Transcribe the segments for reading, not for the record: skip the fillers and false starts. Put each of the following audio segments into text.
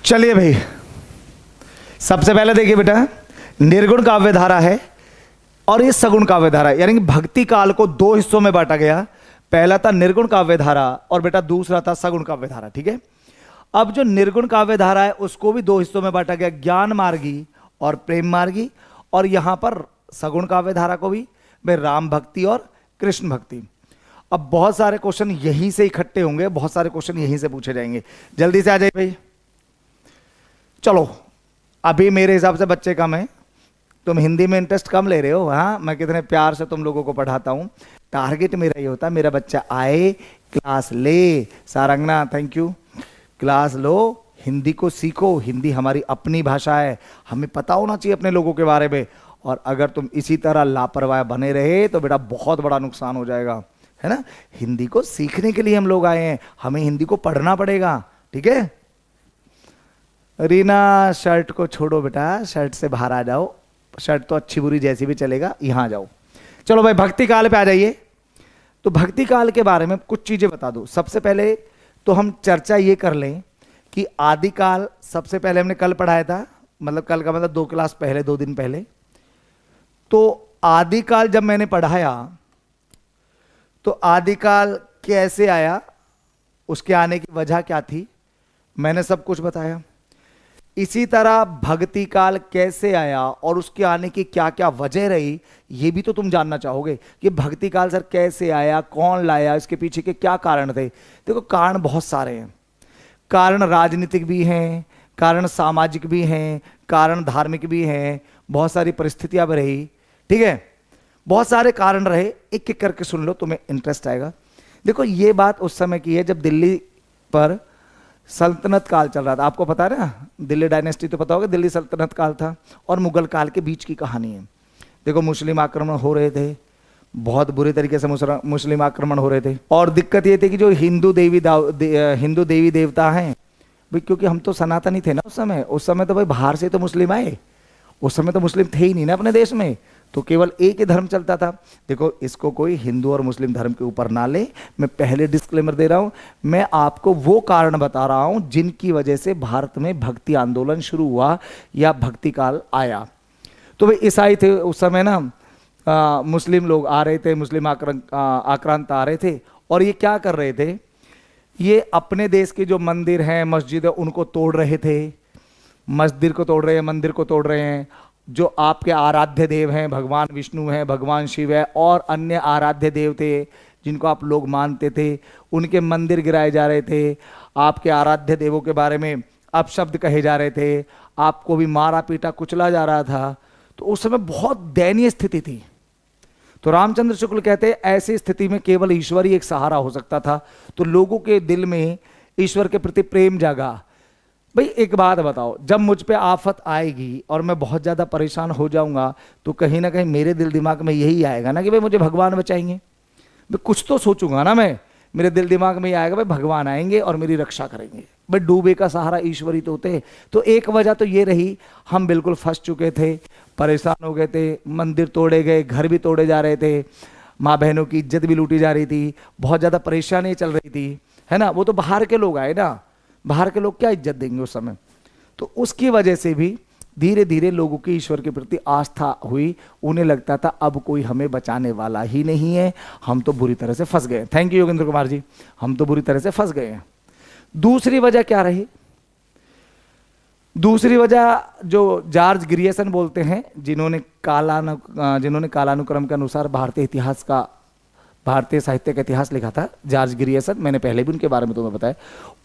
चलिए भाई, सबसे पहले देखिए बेटा, निर्गुण काव्य धारा है और ये सगुण काव्य धारा है, यानी कि भक्ति काल को दो हिस्सों में बांटा गया। पहला था निर्गुण काव्य धारा और बेटा दूसरा था सगुण काव्य धारा। ठीक है, अब जो निर्गुण काव्य धारा है उसको भी दो हिस्सों में बांटा गया, ज्ञान मार्गी और प्रेम मार्गी। और यहां पर सगुण काव्य धारा को भी भाई राम भक्ति और कृष्ण भक्ति। अब बहुत सारे क्वेश्चन यहीं से इकट्ठे होंगे, बहुत सारे क्वेश्चन यहीं से पूछे जाएंगे। जल्दी से आ जाइए भाई। चलो, अभी मेरे हिसाब से बच्चे कम हैं, तुम हिंदी में इंटरेस्ट कम ले रहे हो। हाँ, मैं कितने प्यार से तुम लोगों को पढ़ाता हूँ। टारगेट मेरा ये होता है, मेरा बच्चा आए, क्लास ले। सारंगना थैंक यू। क्लास लो, हिंदी को सीखो। हिंदी हमारी अपनी भाषा है, हमें पता होना चाहिए अपने लोगों के बारे में। और अगर तुम इसी तरह लापरवाह बने रहे तो बेटा बहुत बड़ा नुकसान हो जाएगा, है ना। हिंदी को सीखने के लिए हम लोग आए हैं, हमें हिंदी को पढ़ना पड़ेगा। ठीक है, रीना शर्ट को छोड़ो बेटा, शर्ट से बाहर आ जाओ। शर्ट तो अच्छी बुरी जैसी भी चलेगा, यहां आ जाओ। चलो भाई, भक्ति काल पे आ जाइए। तो भक्ति काल के बारे में कुछ चीजें बता दो। सबसे पहले तो हम चर्चा ये कर लें कि आदिकाल सबसे पहले हमने कल पढ़ाया था, मतलब कल का मतलब 2 क्लास पहले, 2 दिन पहले। तो आदिकाल जब मैंने पढ़ाया तो आदिकाल कैसे आया, उसके आने की वजह क्या थी, मैंने सब कुछ बताया। इसी तरह भक्ति काल कैसे आया और उसके आने की क्या क्या वजह रही, ये भी तो तुम जानना चाहोगे कि भक्ति काल सर कैसे आया, कौन लाया, इसके पीछे के क्या कारण थे। देखो, कारण बहुत सारे हैं। कारण राजनीतिक भी हैं, कारण सामाजिक भी हैं, कारण धार्मिक भी हैं, बहुत सारी परिस्थितियां भी रही। ठीक है, बहुत सारे कारण रहे, एक एक करके सुन लो, तुम्हें इंटरेस्ट आएगा। देखो, ये बात उस समय की है जब दिल्ली पर सल्तनत काल चल रहा था। आपको पता है ना, दिल्ली डायनेस्टी तो पता होगा, दिल्ली सल्तनत काल था और मुगल काल के बीच की कहानी है। देखो, मुस्लिम आक्रमण हो रहे थे, बहुत बुरे तरीके से मुस्लिम आक्रमण हो रहे थे। और दिक्कत ये थी कि जो हिंदू देवी देवता हैं भाई, क्योंकि हम तो सनातनी थे ना उस समय तो भाई बाहर से तो मुस्लिम आए, उस समय तो मुस्लिम थे ही नहीं ना अपने देश में, तो केवल एक ही धर्म चलता था। देखो, इसको कोई हिंदू और मुस्लिम धर्म के ऊपर ना ले, मैं पहले डिस्क्लेमर दे रहा हूं। मैं आपको वो कारण बता रहा हूं जिनकी वजह से भारत में भक्ति आंदोलन शुरू हुआ या भक्ति काल आया। तो भाई ईसाई थे उस समय ना, मुस्लिम लोग आ रहे थे, मुस्लिम आक्रांत आ रहे थे। और ये क्या कर रहे थे, ये अपने देश के जो मंदिर हैं, मस्जिद है, उनको तोड़ रहे थे। मस्जिद को तोड़ रहे हैं, मंदिर को तोड़ रहे हैं। जो आपके आराध्य देव हैं, भगवान विष्णु हैं, भगवान शिव है और अन्य आराध्य देव थे जिनको आप लोग मानते थे, उनके मंदिर गिराए जा रहे थे। आपके आराध्य देवों के बारे में अपशब्द कहे जा रहे थे, आपको भी मारा पीटा कुचला जा रहा था। तो उस समय बहुत दयनीय स्थिति थी। तो रामचंद्र शुक्ल कहते हैं ऐसी स्थिति में केवल ईश्वर ही एक सहारा हो सकता था। तो लोगों के दिल में ईश्वर के प्रति प्रेम जागा। भाई एक बात बताओ, जब मुझ पे आफत आएगी और मैं बहुत ज़्यादा परेशान हो जाऊंगा तो कहीं ना कहीं मेरे दिल दिमाग में यही आएगा ना कि भाई मुझे भगवान बचाएंगे। भाई कुछ तो सोचूंगा ना मैं, मेरे दिल दिमाग में ये आएगा भाई भगवान आएंगे और मेरी रक्षा करेंगे। भाई डूबे का सहारा ईश्वर ही तो होते। तो एक वजह तो ये रही, हम बिल्कुल फंस चुके थे, परेशान हो गए थे, मंदिर तोड़े गए, घर भी तोड़े जा रहे थे, माँ बहनों की इज्जत भी लूटी जा रही थी, बहुत ज़्यादा परेशानी चल रही थी, है ना। वो तो बाहर के लोग आए ना, बाहर के लोग क्या इज्जत देंगे उस समय। तो उसकी वजह से भी धीरे धीरे लोगों की ईश्वर के प्रति आस्था हुई। उन्हें लगता था अब कोई हमें बचाने वाला ही नहीं है, हम तो बुरी तरह से फंस गए। थैंक यू योगेंद्र कुमार जी, हम तो बुरी तरह से फंस गए हैं। दूसरी वजह क्या रही, दूसरी वजह जो जॉर्ज ग्रियर्सन बोलते हैं, जिन्होंने कालानुक्रम के अनुसार भारतीय साहित्य का इतिहास लिखा था, जॉर्ज ग्रियर्सन, मैंने पहले भी उनके बारे में तुम्हें बताया।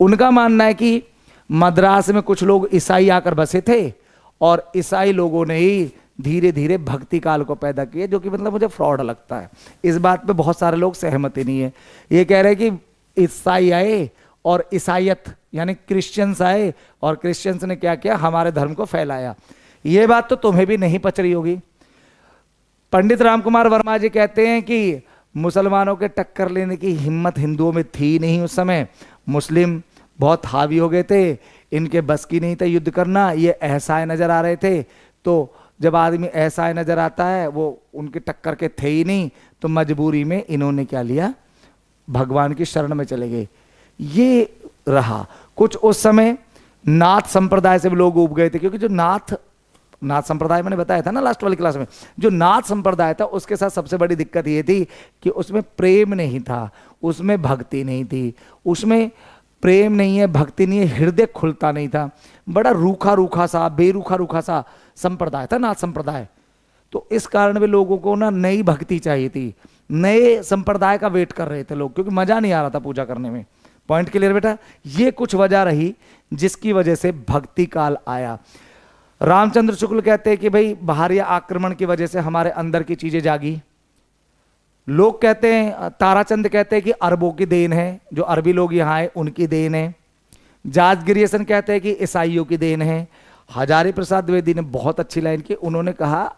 उनका मानना है कि मद्रास में कुछ लोग ईसाई आकर बसे थे और ईसाई लोगों ने ही धीरे धीरे भक्ति काल को पैदा किया, जो कि मतलब मुझे फ्रॉड लगता है। इस बात पे बहुत सारे लोग सहमत ही नहीं है। ये कह रहे हैं कि ईसाई आए और ईसाइयत यानी क्रिश्चियंस आए और क्रिश्चियंस ने क्या किया, हमारे धर्म को फैलाया। ये बात तो तुम्हें भी नहीं पच रही होगी। पंडित रामकुमार वर्मा जी कहते हैं कि मुसलमानों के टक्कर लेने की हिम्मत हिंदुओं में थी नहीं उस समय। मुस्लिम बहुत हावी हो गए थे, इनके बस की नहीं था युद्ध करना, ये असहाय नजर आ रहे थे। तो जब आदमी असहाय नजर आता है, वो उनके टक्कर के थे ही नहीं, तो मजबूरी में इन्होंने क्या लिया, भगवान की शरण में चले गए। ये रहा कुछ उस समय नाथ संप्रदाय से भी लोग उब गए थे, क्योंकि जो नाथ नाथ संप्रदाय मैंने बताया था ना लास्ट वाली क्लास में, जो नाथ संप्रदाय था उसके साथ सबसे बड़ी दिक्कत ये थी कि उसमें प्रेम नहीं था, उसमें भक्ति नहीं थी, उसमें प्रेम नहीं है, भक्ति नहीं है, हृदय खुलता नहीं था, बड़ा रूखा रूखा सा, बेरूखा रूखा सा संप्रदाय था नाथ संप्रदाय। तो इस कारण भी लोगों को ना नई भक्ति चाहिए थी, नए संप्रदाय का वेट कर रहे थे लोग, क्योंकि मजा नहीं आ रहा था पूजा करने में। पॉइंट क्लियर बेटा? ये कुछ वजह रही जिसकी वजह से भक्ति काल आया। रामचंद्र शुक्ल कहते हैं कि भाई बाहरी आक्रमण की वजह से हमारे अंदर की चीजें जागी। लोग कहते हैं, ताराचंद कहते हैं कि अरबों की देन है, जो अरबी लोग यहाँ आए उनकी देन है। जाज गिरियसन कहते हैं कि ईसाइयों की देन है। हजारी प्रसाद द्विवेदी ने बहुत अच्छी लाइन की, उन्होंने कहा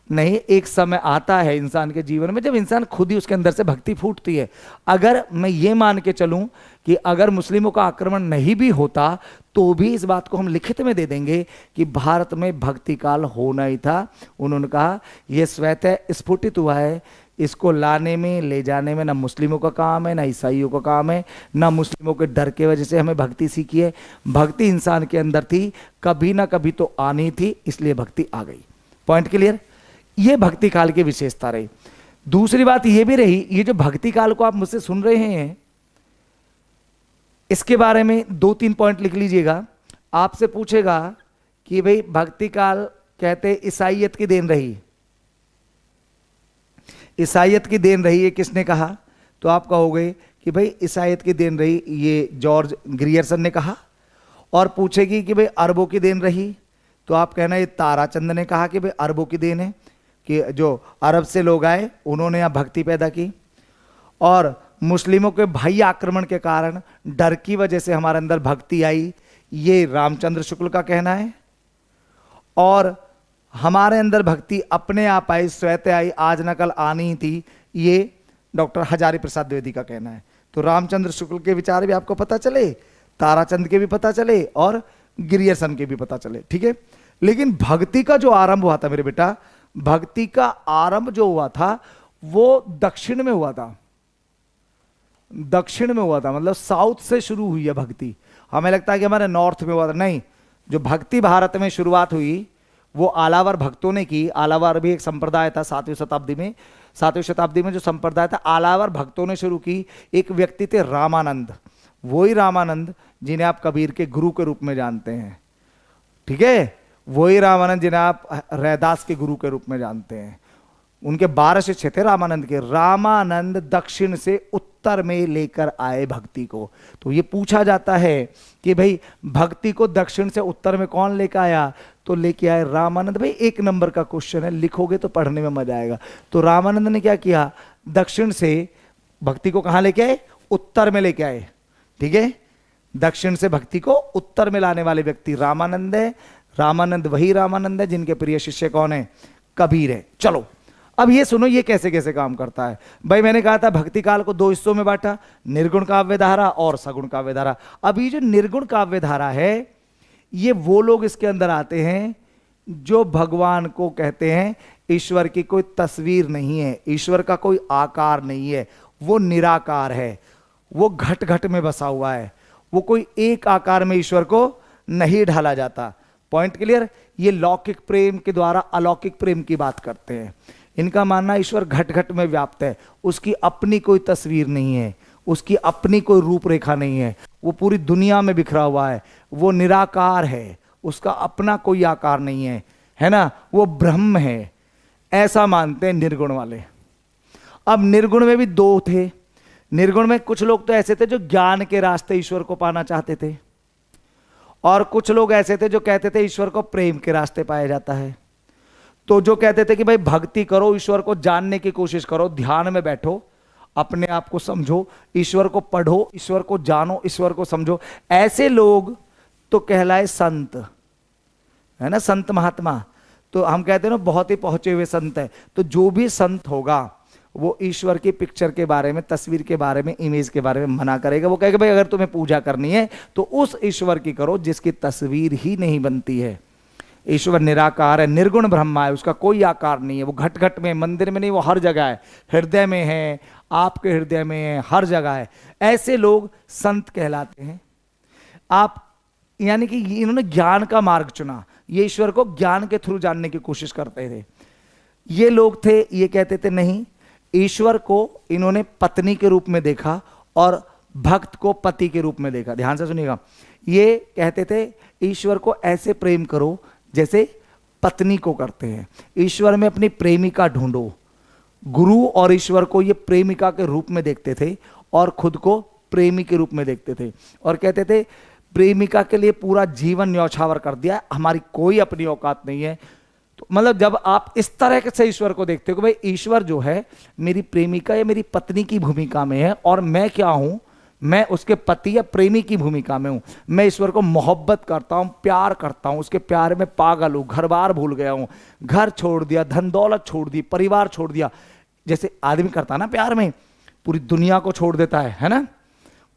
नहीं, एक समय आता है इंसान के जीवन में जब इंसान खुद ही उसके अंदर से भक्ति फूटती है। अगर मैं ये मान के चलूं कि अगर मुस्लिमों का आक्रमण नहीं भी होता तो भी इस बात को हम लिखित में दे देंगे कि भारत में भक्ति काल होना ही था। उन्होंने कहा यह स्वतः स्फुटित हुआ है, इसको लाने में ले जाने में ना मुस्लिमों का काम है, ना ईसाइयों का काम है, ना मुस्लिमों के डर के वजह से हमें भक्ति सीखी है। भक्ति इंसान के अंदर थी, कभी ना कभी तो आनी थी, इसलिए भक्ति आ गई। Point clear? ये भक्ति काल की विशेषता रही। दूसरी बात ये भी रही, ये जो भक्ति काल को आप मुझसे सुन रहे हैं, इसके बारे में 2-3 पॉइंट लिख लीजिएगा। आपसे पूछेगा कि भाई भक्ति काल कहते ईसाइयत की देन रही, ईसाइयत की देन रही, ये किसने कहा? तो आप कहोगे कि भाई ईसाइयत की देन रही, ये जॉर्ज ग्रियर्सन ने कहा। और पूछेगी कि भाई अरबों की देन रही, तो आप कहना ये ताराचंद ने कहा कि भाई अरबों की देन है, कि जो अरब से लोग आए उन्होंने यहाँ भक्ति पैदा की। और मुस्लिमों के बाह्य आक्रमण के कारण डर की वजह से हमारे अंदर भक्ति आई, ये रामचंद्र शुक्ल का कहना है। और हमारे अंदर भक्ति अपने आप आई, स्वतः आई, आज न कल आनी ही थी, ये डॉक्टर हजारी प्रसाद द्विवेदी का कहना है। तो रामचंद्र शुक्ल के विचार भी आपको पता चले, ताराचंद के भी पता चले और गिरियर्सन के भी पता चले, ठीक है। लेकिन भक्ति का जो आरंभ हुआ था मेरे बेटा, भक्ति का आरंभ जो हुआ था वो दक्षिण में हुआ था, दक्षिण में हुआ था, मतलब साउथ से शुरू हुई है भक्ति। हमें लगता है कि हमारे नॉर्थ में हुआ था, नहीं। जो भक्ति भारत में शुरुआत हुई वो आलावर भक्तों ने की। आलावर भी एक संप्रदाय था 7वीं शताब्दी में, 7वीं शताब्दी में जो संप्रदाय था आलावर भक्तों ने शुरू की। एक व्यक्ति थे रामानंद, वही रामानंद जिन्हें आप कबीर के गुरु के रूप में जानते हैं, ठीक है। वही रामानंद जिन्हें आप रैदास के गुरु के रूप में जानते हैं। उनके 12 शिष्य थे रामानंद के। रामानंद दक्षिण से उत्तर में लेकर आए भक्ति को। तो ये पूछा जाता है कि भाई भक्ति को दक्षिण से उत्तर में कौन लेकर आया? तो लेके आए रामानंद। भाई 1 नंबर का क्वेश्चन है, लिखोगे तो पढ़ने में मजा आएगा। तो रामानंद ने क्या किया? दक्षिण से भक्ति को कहां लेके आए? उत्तर में लेके आए, ठीक है। दक्षिण से भक्ति को उत्तर में लाने वाले व्यक्ति रामानंद है। रामानंद वही रामानंद है जिनके प्रिय शिष्य कौन है? कबीर है। चलो अब ये सुनो ये कैसे कैसे काम करता है। भाई मैंने कहा था भक्ति काल को 2 हिस्सों में बांटा, निर्गुण काव्य धारा और सगुण काव्य धारा। अब ये जो निर्गुण काव्य धारा है, ये वो लोग इसके अंदर आते हैं जो भगवान को कहते हैं ईश्वर की कोई तस्वीर नहीं है, ईश्वर का कोई आकार नहीं है, वो निराकार है, वो घट घट में बसा हुआ है, वो कोई एक आकार में ईश्वर को नहीं ढाला जाता। Point clear? ये लौकिक प्रेम के द्वारा अलौकिक प्रेम की बात करते हैं। इनका मानना ईश्वर घट घट में व्याप्त है, उसकी अपनी कोई तस्वीर नहीं है, उसकी अपनी कोई रूपरेखा नहीं है, वो पूरी दुनिया में बिखरा हुआ है, वो निराकार है, उसका अपना कोई आकार नहीं है ना, वो ब्रह्म है, ऐसा मानते हैं निर्गुण वाले। अब निर्गुण में भी 2 थे। निर्गुण में कुछ लोग तो ऐसे थे जो ज्ञान के रास्ते ईश्वर को पाना चाहते थे, और कुछ लोग ऐसे थे जो कहते थे ईश्वर को प्रेम के रास्ते पाया जाता है। तो जो कहते थे कि भाई भक्ति करो, ईश्वर को जानने की कोशिश करो, ध्यान में बैठो, अपने आप को समझो, ईश्वर को पढ़ो, ईश्वर को जानो, ईश्वर को समझो, ऐसे लोग तो कहलाए संत, है ना, संत महात्मा। तो हम कहते हैं ना बहुत ही पहुंचे हुए संत है। तो जो भी संत होगा वो ईश्वर की पिक्चर के बारे में, तस्वीर के बारे में, इमेज के बारे में मना करेगा। वो कहेगा भाई अगर तुम्हें पूजा करनी है तो उस ईश्वर की करो जिसकी तस्वीर ही नहीं बनती है। ईश्वर निराकार है, निर्गुण ब्रह्मा है, उसका कोई आकार नहीं है, वो घट घट में, मंदिर में नहीं, वो हर जगह है, हृदय में है, आपके हृदय में है, हर जगह है। ऐसे लोग संत कहलाते हैं। आप यानी कि इन्होंने ज्ञान का मार्ग चुना, ये ईश्वर को ज्ञान के थ्रू जानने की कोशिश करते थे। ये लोग थे, ये कहते थे नहीं, ईश्वर को इन्होंने पत्नी के रूप में देखा और भक्त को पति के रूप में देखा। ध्यान से सुनिएगा, ये कहते थे ईश्वर को ऐसे प्रेम करो जैसे पत्नी को करते हैं, ईश्वर में अपनी प्रेमिका ढूंढो। गुरु और ईश्वर को ये प्रेमिका के रूप में देखते थे और खुद को प्रेमी के रूप में देखते थे, और कहते थे प्रेमिका के लिए पूरा जीवन न्यौछावर कर दिया, हमारी कोई अपनी औकात नहीं है। तो मतलब जब आप इस तरह से ईश्वर को देखते हो कि भाई ईश्वर जो है मेरी प्रेमिका या मेरी पत्नी की भूमिका में है, और मैं क्या हूं, मैं उसके पति या प्रेमी की भूमिका में हूं। मैं ईश्वर को मोहब्बत करता हूं, प्यार करता हूं, उसके प्यार में पागल हूं, घर बार भूल गया हूं, घर छोड़ दिया, धन दौलत छोड़ दी, परिवार छोड़ दिया। जैसे आदमी करता ना प्यार में, पूरी दुनिया को छोड़ देता है ना,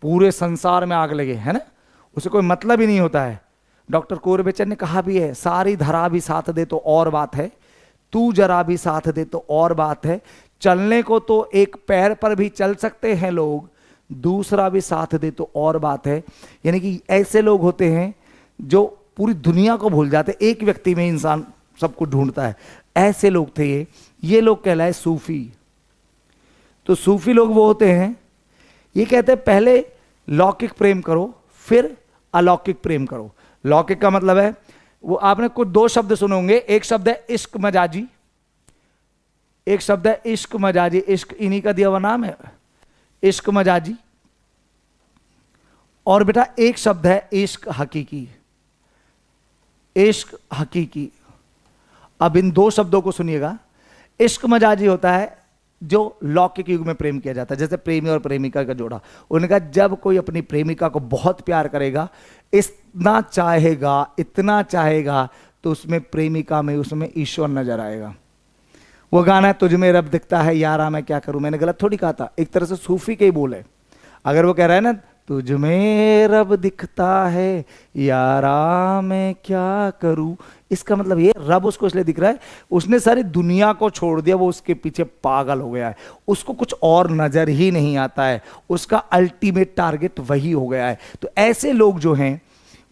पूरे संसार में आग लगे, है ना, उसे कोई मतलब ही नहीं होता है। डॉक्टर कोरबेचन ने कहा भी है, सारी धरा भी साथ दे तो और बात है, तू जरा भी साथ दे तो और बात है। चलने को तो एक पैर पर भी चल सकते हैं लोग, दूसरा भी साथ दे तो और बात है। यानी कि ऐसे लोग होते हैं जो पूरी दुनिया को भूल जाते, एक व्यक्ति में इंसान सब कुछ ढूंढता है। ऐसे लोग थे ये लोग कहलाए सूफी। तो सूफी लोग वो होते हैं, ये कहते हैं पहले लौकिक प्रेम करो फिर अलौकिक प्रेम करो। लौकिक का मतलब है, वो आपने कुछ दो शब्द सुने होंगे, एक शब्द है इश्क मजाजी, एक शब्द है इश्क मजाजी, इश्क इन्हीं का दिया हुआ नाम है, इश्क मजाजी। और बेटा एक शब्द है इश्क हकीकी, इश्क हकीकी। अब इन दो शब्दों को सुनिएगा। इश्क मजाजी होता है जो लौकिक युग में प्रेम किया जाता है, जैसे प्रेमी और प्रेमिका का जोड़ा। उनका जब कोई अपनी प्रेमिका को बहुत प्यार करेगा, इतना चाहेगा तो उसमें प्रेमिका में उसमें ईश्वर नजर आएगा। वो गाना तुझ में रब दिखता है यारा मैं क्या करूं, मैंने गलत थोड़ी कहा था, एक तरह से सूफी के ही बोल है। अगर वो कह रहा है ना तुझ में रब दिखता है यारा मैं क्या करूं, इसका मतलब ये रब उसको इसलिए दिख रहा है, उसने सारी दुनिया को छोड़ दिया, वो उसके पीछे पागल हो गया है, उसको कुछ और नजर ही नहीं आता है, उसका अल्टीमेट टारगेट वही हो गया है। तो ऐसे लोग जो हैं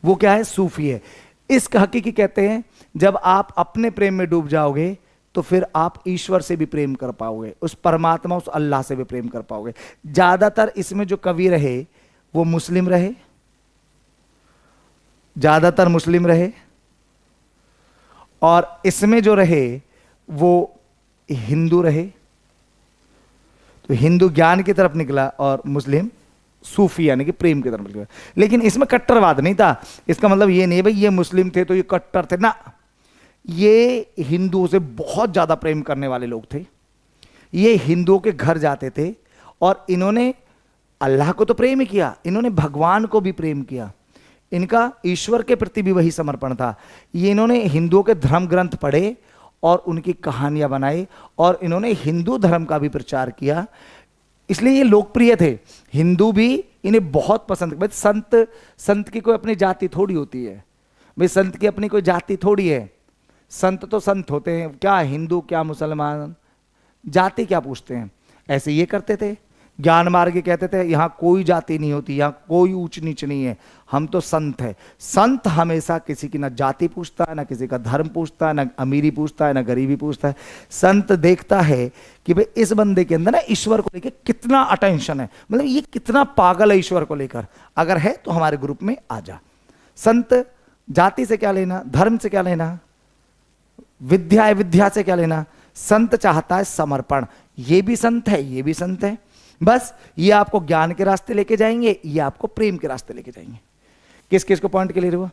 वो क्या है, सूफी है। इश्क हकीकी कहते हैं जब आप अपने प्रेम में डूब जाओगे तो फिर आप ईश्वर से भी प्रेम कर पाओगे, उस परमात्मा उस अल्लाह से भी प्रेम कर पाओगे। ज्यादातर इसमें जो कवि रहे वो मुस्लिम रहे, ज्यादातर मुस्लिम रहे, और इसमें जो रहे वो हिंदू रहे। तो हिंदू ज्ञान की तरफ निकला और मुस्लिम सूफी यानी कि प्रेम की तरफ निकला। लेकिन इसमें कट्टरवाद नहीं था, इसका मतलब ये नहीं भाई ये मुस्लिम थे तो ये कट्टर थे ना, ये हिंदुओं से बहुत ज्यादा प्रेम करने वाले लोग थे। ये हिंदुओं के घर जाते थे और इन्होंने अल्लाह को तो प्रेम ही किया, इन्होंने भगवान को भी प्रेम किया, इनका ईश्वर के प्रति भी वही समर्पण था। ये इन्होंने हिंदुओं के धर्म ग्रंथ पढ़े और उनकी कहानियां बनाई और इन्होंने हिंदू धर्म का भी प्रचार किया, इसलिए ये लोकप्रिय थे। हिंदू भी इन्हें बहुत पसंद। भाई संत की कोई अपनी जाति थोड़ी होती है, भाई संत की अपनी कोई जाति थोड़ी है, संत तो संत होते हैं, क्या हिंदू क्या मुसलमान, जाति क्या पूछते हैं। ऐसे ये करते थे। ज्ञान मार्ग कहते थे यहाँ कोई जाति नहीं होती, यहाँ कोई ऊंच नीच नहीं है, हम तो संत है। संत हमेशा किसी की ना जाति पूछता है, ना किसी का धर्म पूछता है, ना अमीरी पूछता है, ना गरीबी पूछता है। संत देखता है कि भाई इस बंदे के अंदर ना ईश्वर को लेकर कितना अटेंशन है, मतलब ये कितना पागल है ईश्वर को लेकर, अगर है तो हमारे ग्रुप में आ जा। संत जाति से क्या लेना, धर्म से क्या लेना, विद्या है विद्या से क्या लेना। संत चाहता है समर्पण, ये भी संत है ये भी संत है, बस ये आपको ज्ञान के रास्ते लेके जाएंगे, ये आपको प्रेम के रास्ते लेके जाएंगे। किस किस को पॉइंट के लिए हुआ।